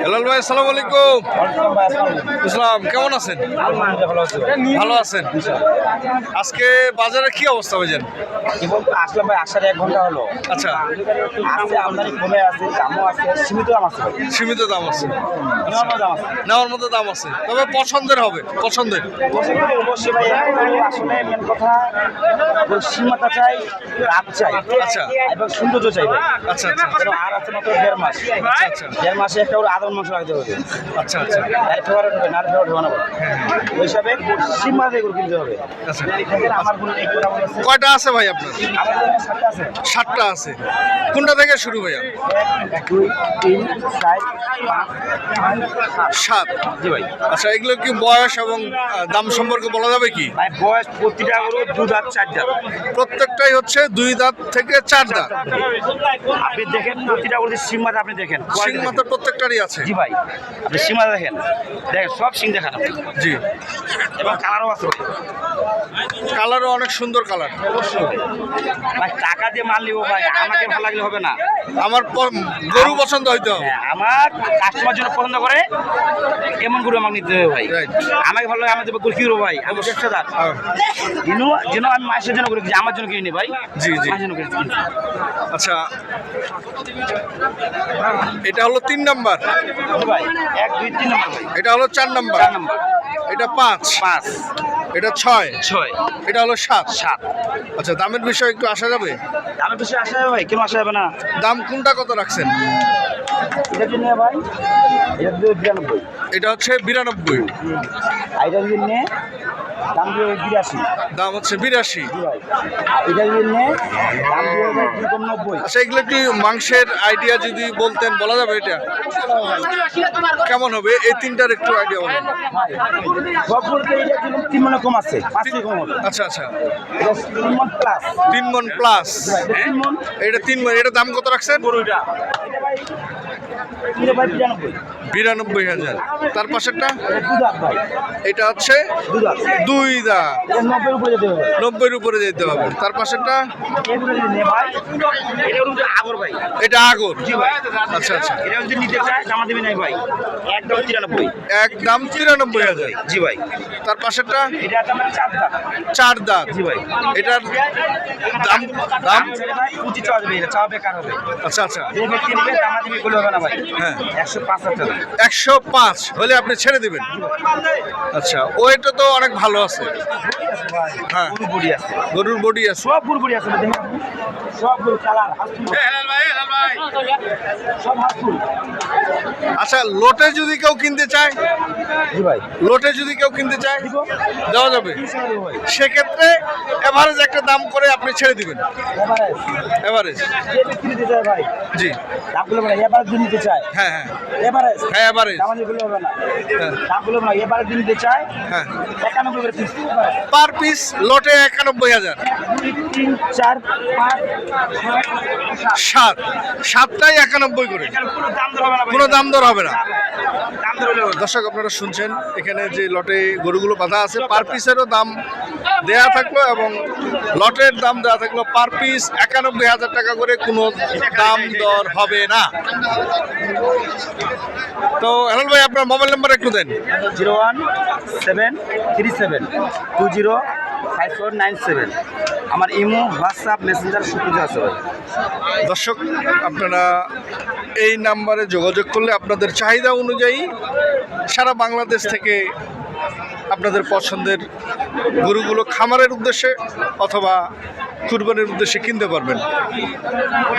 হেলাল ভাই, আসসালামু আলাইকুম। ইসলাম, কেমন আছেন? ভালো আছেন। আজকে বাজারে কি অবস্থা ভাইজান? আসলাম ভাই, আসার 1 ঘন্টা হলো। আচ্ছা, আছে আমদানি কমে আছে, দামও আছে, সীমিত দাম আছে, সীমিত দাম আছে, নেওয়ার দাম আছে। নেওয়ার মতো দাম আছে, তবে পছন্দের হবে, পছন্দের। অবশ্যই ভাই, আসলে মেন কথা সীমাটা চাই, লাভ চাই, আচ্ছা এবং সৌন্দর্য চাই ভাই। আচ্ছা আচ্ছা আচ্ছা আর আছে মাত্র 1.5 মাস। আচ্ছা 1.5 মাসে একটা করে আদর মাংস রাখতে হবে। আচ্ছা আচ্ছা আর ফেভারিট হবে না, ফেভারিট হবে না ভাই। ওই হিসাবে সীমা দিয়ে কিনতে হবে। আচ্ছা। আমার কোনো এক কথা বলেছে, কয়টা আছে ভাই আপনার? আমার কাছে 7টা আছে। 7টা আছে। কোনটা থেকে শুরু ভাইয়া? 1 2 3 4 5 7। জি ভাই। আচ্ছা, এগুলো কি বয়স এবং দাম সম্পর্কে বলা যাবে কি? ভাই বয়স প্রতিটা গরু 2 দাঁত 4 দাঁত। প্রত্যেকটাই হচ্ছে 2 দাঁত থেকে 4 দাঁত। আপনি দেখেন প্রতিটা গরুর সীমাটা আপনি দেখেন, সিং মাথা প্রত্যেকটারই আছে। জি ভাই, আপনি সীমাটা দেখেন, দেখেন সব সিং দেখান আপনি। জি, এবং কালারও আছে কালারও অনেক সুন্দর কালার। ভাই। টাকা দিয়ে মাল নিবো ভাই, আমাকে ভালো লাগলে হবে না। আমার গরু পছন্দ হইতে হবে। হ্যাঁ, আমার কাস্টমার জন্য পছন্দ করে এমন গরু আমাকে নিতে হবে ভাই। Right. আমাকে ভালো লাগে, আমার দেবো গরু কি করবো ভাই, আমি ব্যবসাদার। যেন আমি মাসের জন্য করে কিনি, আমার জন্য কিনি ভাই। জি জি। মাসের জন্য কিনি। আচ্ছা, এটা হলো 3 নাম্বার, ভাই 1 2 3 নম্বর ভাই। এটা হলো 4 নাম্বার, 4 নম্বর, এটা 5, 5 এটা 6, 6 এটা হলো 7। 7। আচ্ছা, দামের বিষয়ে একটু আসা যাবে? আমি বেশি আসা যাবে ভাই, কেন আসা যাবে না? দাম কোনটা কত রাখছেন? এটা জন্য ভাই, এটা 92। এটা হচ্ছে 92, এটা জন্য দাম দিয়ে 82। দাম হচ্ছে 82। জি ভাই। এটা জন্য দাম দিয়ে 90। আচ্ছা, এগুলো কি মাংসের আইডিয়া যদি বলতেন বলা যাবে? এটা কেমন হবে? এই তিনটার একটু আইডিয়া বলেন। সব বলতে এটা কিন্তু 3 মনে কম আছে, 5 থেকে কম হবে। আচ্ছা আচ্ছা, এটা 3 মন প্লাস। 3 মণ প্লাস। 3 মন এটা 3 মণ, এটা দাম কত রাখছেন? গরুটা। এটা ভাই 92। 92,000। তার পাশেরটা? এটা 2 দাঁত ভাই। এটা হচ্ছে 2 দাঁত। 2 দাঁত, এটা 90 উপরে যেতে হবে। 90-র উপরে যেতে হবে। তার পাশেরটা? এগুলো যদি নে ভাই, এটা হলো আগর ভাই। এটা আগর। জি ভাই। আচ্ছা আচ্ছা, এটা যদি নিতে চায় জামা দিবি নাই ভাই, একদম 93। একদম 93,000। জি ভাই। তার পাশেরটা? এটা আমার 4 দাঁত। 4 দাঁত। জি ভাই। এটার দাম দাম ছেড়ে ভাই 25 চাওয়া যাবে, এটা চাওয়া বেকার হবে। আচ্ছা আচ্ছা, যে ব্যক্তি নিবে জামা দিবি বলে হবে না ভাই। হ্যাঁ। 105 টাকা। 105 হলে আপনি ছেড়ে দিবেন। আচ্ছা, ওইটা তো অনেক ভালো আছে। হ্যাঁ, গরু বডি আছে, গরুর বডি আছে। সব গরু বডি আছে দেখেন, সব গরু কালার হাসপুর, সব হাসপুর। আচ্ছা, লোটে যদি কেউ কিনতে চায়, জি ভাই। লোটে যদি কেউ কিনতে চায় দেওয়া যাবে? সেক্ষেত্রে এভারেজ একটা দাম করে আপনি ছেড়ে দিবেন। এভারেজ, যে ব্যক্তি নিতে চায় ভাই, জি, দামগুলো বলে এবারে দিন নিতে চায়, হ্যাঁ হ্যাঁ এভারেজ হ্যাঁ, এভারেজ, দাম দিলে হবে না, হ্যাঁ দামগুলো না এবারে দিন নিতে চায় হ্যাঁ। 91 করে পিস। পার পিস লোটে 91,000। 2 3 4 5 7, 7টাই 91 করে, এখানে কোনো দাম দর হবে না ভাই, কোনো দাম দর হবে না। দাম দর হলে হবে না। দর্শক, আপনারা শুনছেন, এখানে যে লটে গরুগুলো বাঁধা আছে পার পিসেরও দাম দেয়া থাকলো এবং লটের দাম দেওয়া থাকলো পার পিস 91,000 টাকা করে, কোনো দাম দর হবে না। তো হেলাল ভাই, আপনার মোবাইল নাম্বার একটু দেন। 01737205497। আমার ইমো, হোয়াটসঅ্যাপ, মেসেঞ্জার সব কিছু আছে ভাই। দর্শক, আপনারা এই নাম্বারে যোগাযোগ করলে আপনাদের চাহিদা অনুযায়ী সারা বাংলাদেশ থেকে আপনাদের পছন্দের গরুগুলো খামারের উদ্দেশ্যে অথবা কুরবানির উদ্দেশ্যে কিনতে পারবেন।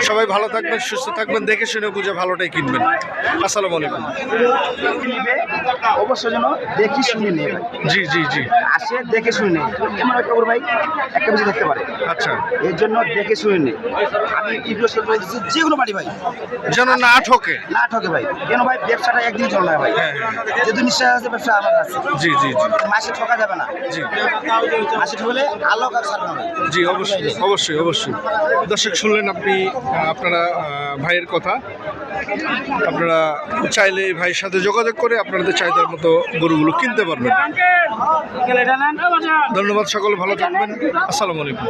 সবাই ভালো থাকবেন, সুস্থ থাকবেন, দেখে শুনে বুঝে ভালোটাই কিনবেন। আসসালামু আলাইকুম। নিবে অবশ্যই যেন দেখি শুনে নিয়ে ভাই, জি জি জি, আসে দেখে শুনে নেই, এমন একটা গরু ভাই একটা বেশি দেখতে পারে। আচ্ছা, এর জন্য দেখে শুনে নেই। আমি এগুলো সব বলছি, যে কোনো বাড়ি ভাই যেন না ঠকে। না ঠকে ভাই, কেন ভাই ব্যবসাটা একদিন চলে না ভাই, হ্যাঁ, হ্যাঁ। যেহেতু নিশ্চয় আছে ব্যবসা আমার আছে। জি জি জি মাসে ঠকা যাবে না, জি মাসে ঠকলে আল্লাহ কাজ ছাড়বে না ভাই। জি, অবশ্যই অবশ্যই অবশ্যই। দর্শক, শুনলেন আপনি আপনারা ভাইয়ের কথা। আপনারা চাইলে এই ভাইয়ের সাথে যোগাযোগ করে আপনাদের চাহিদার মতো গরুগুলো কিনতে পারবেন। ধন্যবাদ, সকলে ভালো থাকবেন। আসসালামু আলাইকুম।